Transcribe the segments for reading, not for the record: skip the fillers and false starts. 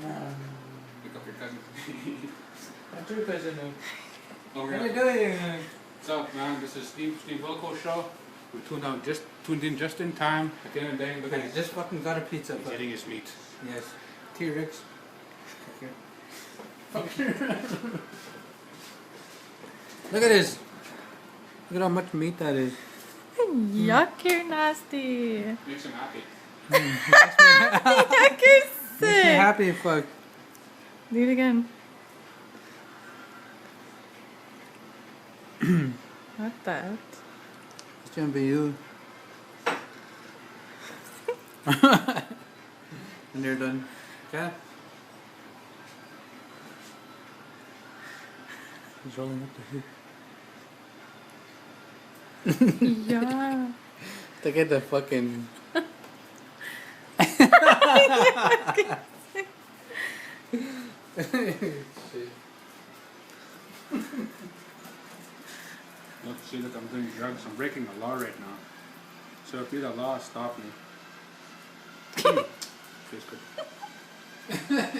Pick up your cousin. That's your cousin. Oh, What yeah. are you doing? What's up, man? This is Steve Wilco show. We tuned in just in time. At the end of the day, look at I his, just fucking got a pizza. he's But eating his meat. yes. T-Rex. Look at this. Look at how much meat that is. Yuck, you're nasty. Makes him happy. Yuck, you're Makes me sick. happy, fuck. Do it again. What that? It's gonna be you. And they're done. Okay? He's rolling up the hood. Yeah. Look at the fucking. Shit. Look, see, look, I'm doing drugs. I'm breaking the law right now. So if you're the law, stop me. Feels good.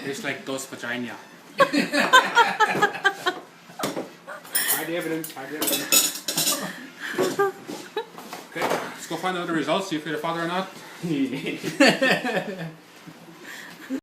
Tastes like dos vagina. Hide the evidence. Hide the evidence. Okay, let's go find out the results. See if you're the father or not.